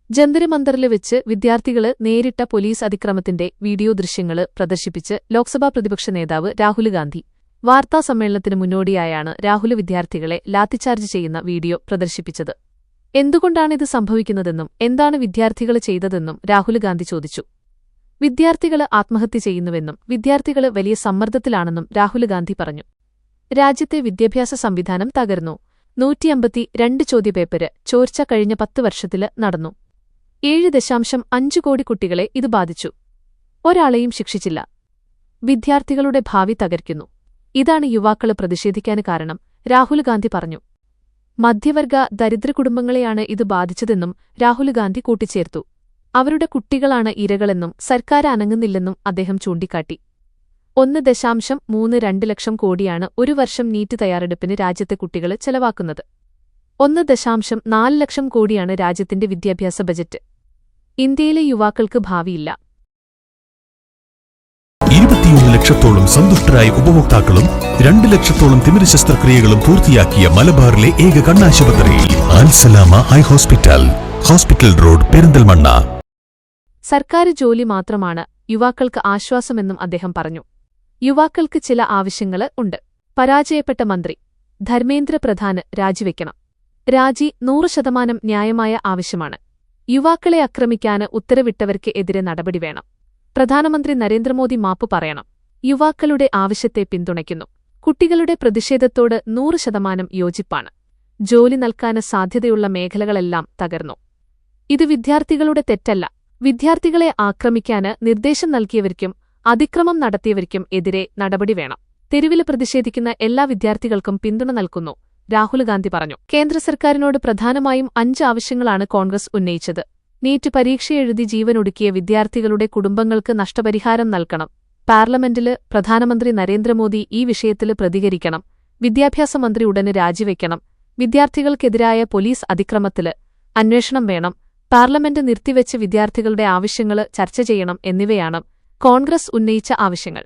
ജന്തര് വെച്ച് വിദ്യാർത്ഥികള് നേരിട്ട police അതിക്രമത്തിന്റെ video ദൃശ്യങ്ങള് പ്രദർശിപ്പിച്ച് ലോക്സഭാ പ്രതിപക്ഷ നേതാവ് രാഹുൽ ഗാന്ധി. വാർത്താസമ്മേളനത്തിന് മുന്നോടിയായാണ് രാഹുൽ വിദ്യാർത്ഥികളെ ലാത്തിച്ചാർജ് ചെയ്യുന്ന വീഡിയോ പ്രദർശിപ്പിച്ചത്. എന്തുകൊണ്ടാണിത് സംഭവിക്കുന്നതെന്നും എന്താണ് വിദ്യാർത്ഥികള് ചെയ്തതെന്നും രാഹുൽ ഗാന്ധി ചോദിച്ചു. വിദ്യാർത്ഥികള് ആത്മഹത്യ ചെയ്യുന്നുവെന്നും വിദ്യാർത്ഥികള് വലിയ സമ്മർദ്ദത്തിലാണെന്നും രാഹുൽ ഗാന്ധി പറഞ്ഞു. രാജ്യത്തെ വിദ്യാഭ്യാസ സംവിധാനം തകർന്നു. 152 ചോദ്യപേപ്പര് ചോർച്ച കഴിഞ്ഞ 10 വർഷത്തില് നടന്നു. 7.5 കോടി കുട്ടികളെ ഇത് ബാധിച്ചു. ഒരാളെയും ശിക്ഷിച്ചില്ല. വിദ്യാർത്ഥികളുടെ ഭാവി തകർക്കുന്നു. ഇതാണ് യുവാക്കള് പ്രതിഷേധിക്കാന് കാരണം, രാഹുൽ ഗാന്ധി പറഞ്ഞു. മധ്യവർഗ ദരിദ്ര കുടുംബങ്ങളെയാണ് ഇത് ബാധിച്ചതെന്നും രാഹുൽ ഗാന്ധി കൂട്ടിച്ചേർത്തു. അവരുടെ കുട്ടികളാണ് ഇരകളെന്നും സർക്കാർ അനങ്ങുന്നില്ലെന്നും അദ്ദേഹം ചൂണ്ടിക്കാട്ടി. 1.32 ലക്ഷം കോടിയാണ് ഒരു വർഷം നീറ്റ് തയ്യാറെടുപ്പിന് രാജ്യത്തെ കുട്ടികള് ചെലവാക്കുന്നത്. 1.4 ലക്ഷം കോടിയാണ് രാജ്യത്തിന്റെ വിദ്യാഭ്യാസ ബജറ്റ്. ഇന്ത്യയിലെ യുവാക്കൾക്ക് ഭാവിയില്ല. 21 ലക്ഷത്തോളം സന്തുഷ്ടരായ ഉപഭോക്താക്കളും 2 ലക്ഷത്തോളം തിമിര ശസ്ത്രക്രിയകളും പൂർത്തിയാക്കിയ മലബാറിലെ ഏക കണ്ണാശുപത്രിയിൽ Alsalama eye hospital, hospital road, Perinthalmanna. സർക്കാർ ജോലി മാത്രമാണ് യുവാക്കൾക്ക് ആശ്വാസമെന്നും അദ്ദേഹം പറഞ്ഞു. യുവാക്കൾക്ക് ചില ആവശ്യങ്ങള് ഉണ്ട്. പരാജയപ്പെട്ട മന്ത്രി ധർമ്മേന്ദ്ര പ്രധാന് രാജിവെക്കണം. രാജി 100% ന്യായമായ ആവശ്യമാണ്. യുവാക്കളെ ആക്രമിക്കാന് ഉത്തരവിട്ടവർക്ക് എതിരെ നടപടി വേണം. പ്രധാനമന്ത്രി നരേന്ദ്രമോദി മാപ്പ് പറയണം. യുവാക്കളുടെ ആവശ്യത്തെ പിന്തുണയ്ക്കുന്നു. കുട്ടികളുടെ പ്രതിഷേധത്തോട് 100% യോജിപ്പാണ്. ജോലി നൽകാന് സാധ്യതയുള്ള മേഖലകളെല്ലാം തകർന്നു. ഇത് വിദ്യാർത്ഥികളുടെ തെറ്റല്ല. വിദ്യാർത്ഥികളെ ആക്രമിക്കാന് നിർദ്ദേശം നൽകിയവർക്കും അതിക്രമം നടത്തിയവർക്കും എതിരെ നടപടി വേണം. തെരുവില് പ്രതിഷേധിക്കുന്ന എല്ലാ വിദ്യാർത്ഥികൾക്കും പിന്തുണ നൽകുന്നു, രാഹുൽ ഗാന്ധി പറഞ്ഞു. കേന്ദ്ര സർക്കാരിനോട് പ്രധാനമായും 5 ആവശ്യങ്ങളാണ് കോൺഗ്രസ് ഉന്നയിച്ചത്. നീറ്റ് പരീക്ഷയെഴുതി ജീവനൊടുക്കിയ വിദ്യാർത്ഥികളുടെ കുടുംബങ്ങൾക്ക് നഷ്ടപരിഹാരം നൽകണം. പാർലമെന്റില് പ്രധാനമന്ത്രി നരേന്ദ്രമോദി ഈ വിഷയത്തില് പ്രതികരിക്കണം. വിദ്യാഭ്യാസ മന്ത്രി ഉടന് രാജിവെക്കണം. വിദ്യാർത്ഥികൾക്കെതിരായ പോലീസ് അതിക്രമത്തില് അന്വേഷണം വേണം. പാർലമെന്റ് നിർത്തിവെച്ച് വിദ്യാർത്ഥികളുടെ ആവശ്യങ്ങള് ചർച്ച ചെയ്യണം എന്നിവയാണ് കോൺഗ്രസ് ഉന്നയിച്ച ആവശ്യങ്ങൾ.